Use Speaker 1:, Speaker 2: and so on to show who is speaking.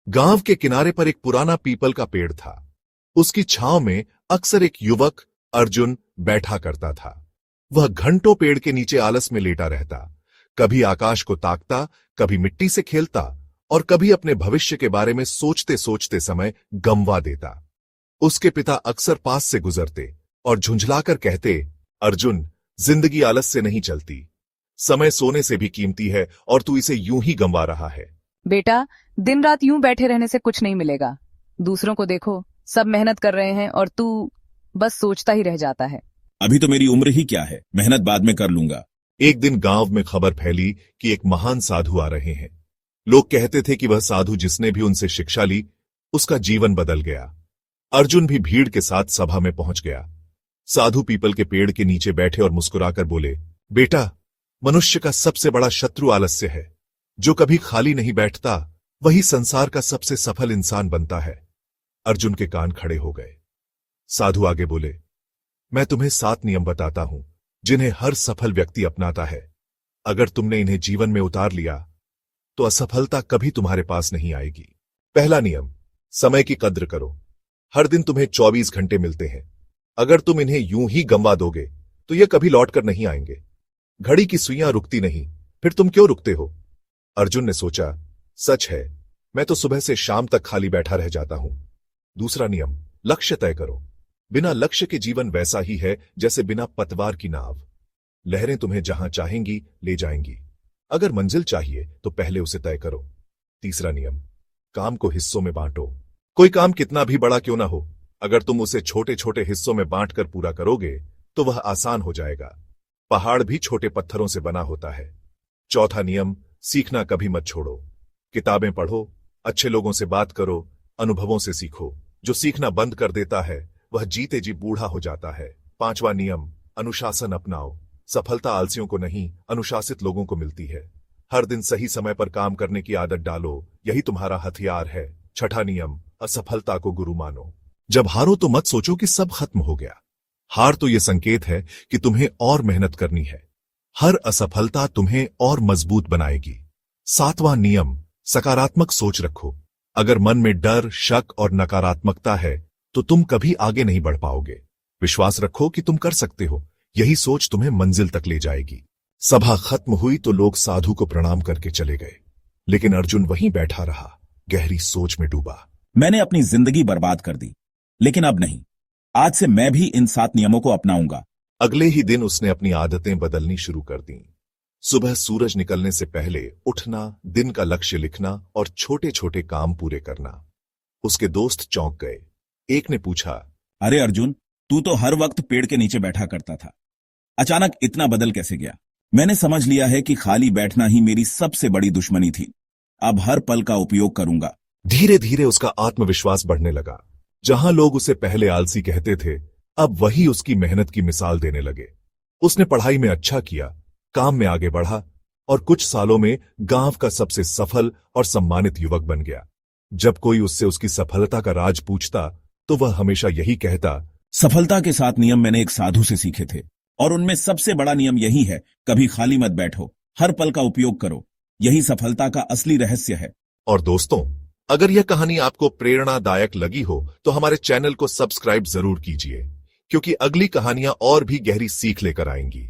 Speaker 1: गांव के किनारे पर एक पुराना पीपल का पेड़ था। उसकी छांव में अक्सर एक युवक अर्जुन बैठा करता था। वह घंटों पेड़ के नीचे आलस में लेटा रहता, कभी आकाश को ताकता, कभी मिट्टी से खेलता और कभी अपने भविष्य के बारे में सोचते सोचते समय गंवा देता। उसके पिता अक्सर पास से गुजरते और झुंझलाकर कहते, अर्जुन, जिंदगी आलस से नहीं चलती, समय सोने से भी कीमती है और तू इसे यूं ही गंवा रहा है।
Speaker 2: बेटा, दिन रात यूं बैठे रहने से कुछ नहीं मिलेगा। दूसरों को देखो, सब मेहनत कर रहे हैं और तू बस सोचता ही रह जाता है।
Speaker 3: अभी तो मेरी उम्र ही क्या है, मेहनत बाद में कर लूंगा।
Speaker 1: एक दिन गांव में खबर फैली कि एक महान साधु आ रहे हैं। लोग कहते थे कि वह साधु जिसने भी उनसे शिक्षा ली, उसका जीवन बदल गया। अर्जुन भी भीड़ के साथ सभा में पहुंच गया। साधु पीपल के पेड़ के नीचे बैठे और मुस्कुराकर बोले, बेटा, मनुष्य का सबसे बड़ा शत्रु आलस्य है। जो कभी खाली नहीं बैठता, वही संसार का सबसे सफल इंसान बनता है। अर्जुन के कान खड़े हो गए। साधु आगे बोले, मैं तुम्हें 7 नियम बताता हूं जिन्हें हर सफल व्यक्ति अपनाता है। अगर तुमने इन्हें जीवन में उतार लिया तो असफलता कभी तुम्हारे पास नहीं आएगी। पहला नियम, समय की कद्र करो। हर दिन तुम्हें 24 घंटे मिलते हैं। अगर तुम इन्हें यूं ही गंवा दोगे तो ये कभी लौटकर नहीं आएंगे। घड़ी की सुइयां रुकती नहीं, फिर तुम क्यों रुकते हो? अर्जुन ने सोचा, सच है, मैं तो सुबह से शाम तक खाली बैठा रह जाता हूं। दूसरा नियम, लक्ष्य तय करो। बिना लक्ष्य के जीवन वैसा ही है जैसे बिना पतवार की नाव। लहरें तुम्हें जहां चाहेंगी ले जाएंगी। अगर मंजिल चाहिए तो पहले उसे तय करो। तीसरा नियम, काम को हिस्सों में बांटो। कोई काम कितना भी बड़ा क्यों ना हो, अगर तुम उसे छोटे छोटे हिस्सों में बांटकर पूरा करोगे तो वह आसान हो जाएगा। पहाड़ भी छोटे पत्थरों से बना होता है। चौथा नियम, सीखना कभी मत छोड़ो। किताबें पढ़ो, अच्छे लोगों से बात करो, अनुभवों से सीखो। जो सीखना बंद कर देता है वह जीते जी बूढ़ा हो जाता है। पांचवा नियम, अनुशासन अपनाओ। सफलता आलसियों को नहीं, अनुशासित लोगों को मिलती है। हर दिन सही समय पर काम करने की आदत डालो, यही तुम्हारा हथियार है। छठा नियम, असफलता को गुरु मानो। जब हारो तो मत सोचो कि सब खत्म हो गया। हार तो यह संकेत है कि तुम्हें और मेहनत करनी है। हर असफलता तुम्हें और मजबूत बनाएगी। सातवां नियम, सकारात्मक सोच रखो। अगर मन में डर, शक और नकारात्मकता है तो तुम कभी आगे नहीं बढ़ पाओगे। विश्वास रखो कि तुम कर सकते हो, यही सोच तुम्हें मंजिल तक ले जाएगी। सभा खत्म हुई तो लोग साधु को प्रणाम करके चले गए, लेकिन अर्जुन वहीं बैठा रहा, गहरी सोच में डूबा।
Speaker 3: मैंने अपनी जिंदगी बर्बाद कर दी, लेकिन अब नहीं। आज से मैं भी इन 7 नियमों को अपनाऊंगा।
Speaker 1: अगले ही दिन उसने अपनी आदतें बदलनी शुरू कर दी। सुबह सूरज निकलने से पहले उठना, दिन का लक्ष्य लिखना और छोटे छोटे काम पूरे करना। उसके दोस्त चौंक गए। एक ने पूछा,
Speaker 3: अरे अर्जुन, तू तो हर वक्त पेड़ के नीचे बैठा करता था, अचानक इतना बदल कैसे गया? मैंने समझ लिया है कि खाली बैठना ही मेरी सबसे बड़ी दुश्मनी थी। अब हर पल का उपयोग करूंगा।
Speaker 1: धीरे धीरे उसका आत्मविश्वास बढ़ने लगा। जहां लोग उसे पहले आलसी कहते थे, अब वही उसकी मेहनत की मिसाल देने लगे। उसने पढ़ाई में अच्छा किया, काम में आगे बढ़ा और कुछ सालों में गांव का सबसे सफल और सम्मानित युवक बन गया। जब कोई उससे उसकी सफलता का राज पूछता तो वह हमेशा यही कहता,
Speaker 3: सफलता के 7 नियम मैंने एक साधु से सीखे थे और उनमें सबसे बड़ा नियम यही है, कभी खाली मत बैठो, हर पल का उपयोग करो। यही सफलता का असली रहस्य है।
Speaker 1: और दोस्तों, अगर यह कहानी आपको प्रेरणादायक लगी हो तो हमारे चैनल को सब्सक्राइब जरूर कीजिए, क्योंकि अगली कहानियां और भी गहरी सीख लेकर आएंगी।